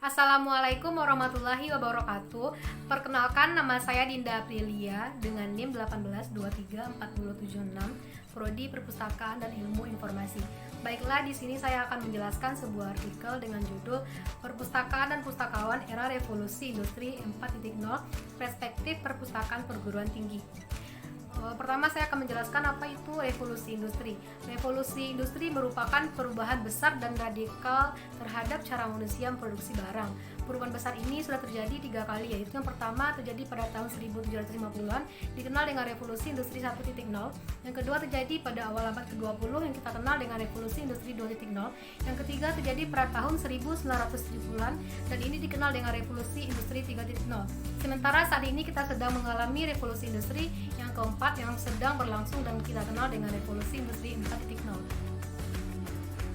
Assalamualaikum warahmatullahi wabarakatuh. Perkenalkan, nama saya Dinda Aprilia dengan NIM 1823476, Prodi Perpustakaan dan Ilmu Informasi. Baiklah, di sini saya akan menjelaskan sebuah artikel dengan judul Perpustakaan dan Pustakawan Era Revolusi Industri 4.0, Perspektif Perpustakaan Perguruan Tinggi. Pertama, saya akan menjelaskan apa itu revolusi industri. Revolusi industri merupakan perubahan besar dan radikal terhadap cara manusia memproduksi barang. Perubahan besar ini sudah terjadi 3 kali, yaitu yang pertama terjadi pada tahun 1750-an, dikenal dengan revolusi industri 1.0. Yang kedua terjadi pada awal abad ke-20 yang kita kenal dengan revolusi industri 2.0. Yang ketiga terjadi pada tahun 1970-an dan ini dikenal dengan revolusi industri 3.0. Sementara saat ini kita sedang mengalami revolusi industri yang keempat yang sedang berlangsung dan kita kenal dengan revolusi industri 4.0.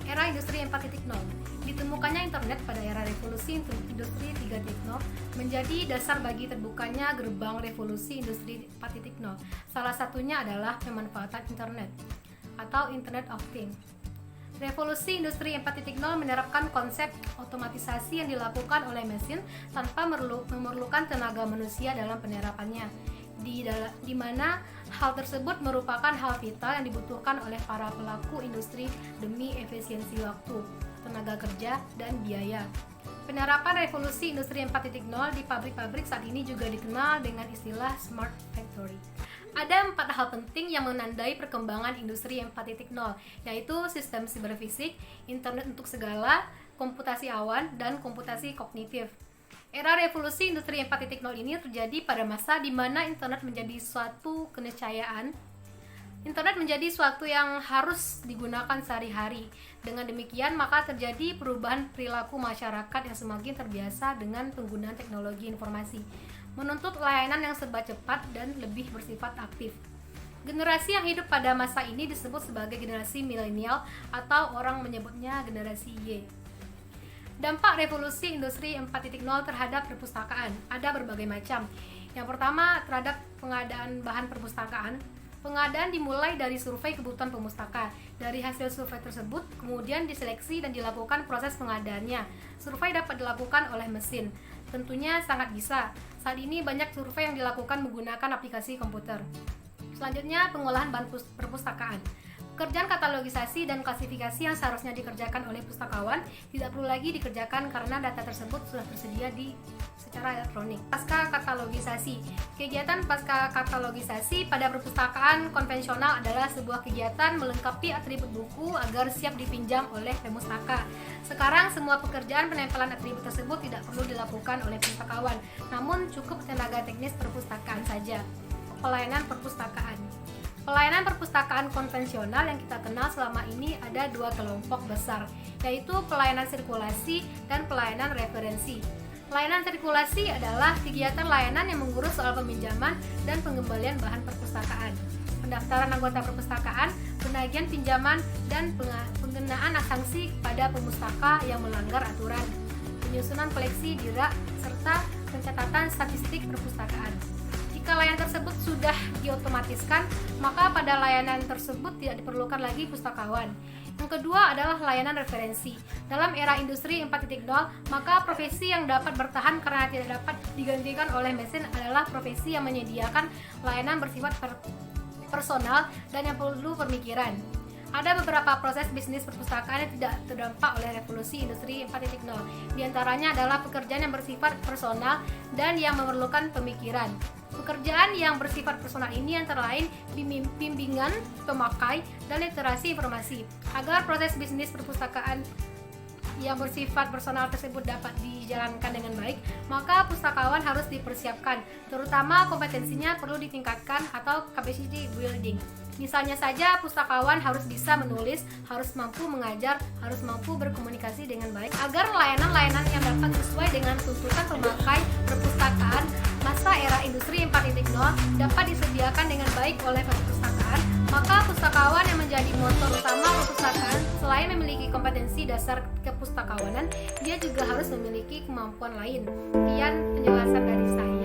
Era industri 4.0. Ditemukannya internet pada era revolusi industri 3.0 menjadi dasar bagi terbukanya gerbang revolusi industri 4.0. Salah satunya adalah pemanfaatan internet atau Internet of Things. Revolusi industri 4.0 menerapkan konsep otomatisasi yang dilakukan oleh mesin tanpa memerlukan tenaga manusia dalam penerapannya, di mana hal tersebut merupakan hal vital yang dibutuhkan oleh para pelaku industri demi efisiensi waktu, tenaga kerja, dan biaya. Penerapan revolusi industri 4.0 di pabrik-pabrik saat ini juga dikenal dengan istilah smart factory. Ada 4 hal penting yang menandai perkembangan industri 4.0, yaitu sistem siberfisik, internet untuk segala, komputasi awan, dan komputasi kognitif. Era revolusi industri 4.0 ini terjadi pada masa di mana internet menjadi suatu keniscayaan. Internet menjadi suatu yang harus digunakan sehari-hari. Dengan demikian, maka terjadi perubahan perilaku masyarakat yang semakin terbiasa dengan penggunaan teknologi informasi, menuntut layanan yang serba cepat dan lebih bersifat aktif. Generasi yang hidup pada masa ini disebut sebagai generasi milenial atau orang menyebutnya generasi Y. Dampak revolusi industri 4.0 terhadap perpustakaan ada berbagai macam. Yang pertama, terhadap pengadaan bahan perpustakaan. Pengadaan dimulai dari survei kebutuhan pemustaka. Dari hasil survei tersebut, kemudian diseleksi dan dilakukan proses pengadaannya. Survei dapat dilakukan oleh mesin. Tentunya sangat bisa. Saat ini banyak survei yang dilakukan menggunakan aplikasi komputer. Selanjutnya, pengolahan bahan perpustakaan. Pekerjaan katalogisasi dan klasifikasi yang seharusnya dikerjakan oleh pustakawan tidak perlu lagi dikerjakan karena data tersebut sudah tersedia secara elektronik. Pasca katalogisasi. Kegiatan pasca katalogisasi pada perpustakaan konvensional adalah sebuah kegiatan melengkapi atribut buku agar siap dipinjam oleh pemustaka. Sekarang semua pekerjaan penempelan atribut tersebut tidak perlu dilakukan oleh pustakawan, namun cukup tenaga teknis perpustakaan saja. Pelayanan perpustakaan. Pelayanan perpustakaan konvensional yang kita kenal selama ini ada 2 kelompok besar, yaitu pelayanan sirkulasi dan pelayanan referensi. Pelayanan sirkulasi adalah kegiatan layanan yang mengurus soal peminjaman dan pengembalian bahan perpustakaan, pendaftaran anggota perpustakaan, penagihan pinjaman, dan pengenaan sanksi kepada pemustaka yang melanggar aturan, penyusunan koleksi DIRA, serta pencatatan statistik perpustakaan. Jika layanan tersebut sudah diotomatiskan, maka pada layanan tersebut tidak diperlukan lagi pustakawan. Yang kedua adalah layanan referensi. Dalam era industri 4.0, maka profesi yang dapat bertahan karena tidak dapat digantikan oleh mesin adalah profesi yang menyediakan layanan bersifat personal dan yang perlu pemikiran. Ada beberapa proses bisnis perpustakaan yang tidak terdampak oleh revolusi industri 4.0. Di antaranya adalah pekerjaan yang bersifat personal dan yang memerlukan pemikiran. Pekerjaan yang bersifat personal ini antara lain bimbingan pemakai dan literasi informasi. Agar proses bisnis perpustakaan yang bersifat personal tersebut dapat dijalankan dengan baik, maka pustakawan harus dipersiapkan, terutama kompetensinya perlu ditingkatkan atau capacity building. Misalnya saja, pustakawan harus bisa menulis, harus mampu mengajar, harus mampu berkomunikasi dengan baik, agar layanan-layanan yang dapat sesuai dengan tuntutan pemakai perpustakaan masa era industri 4.0 dapat disediakan dengan baik oleh perpustakaan. Maka pustakawan yang menjadi motor utama perpustakaan, selain memiliki kompetensi dasar kepustakawanan, dia juga harus memiliki kemampuan lain. Sekian penjelasan dari saya.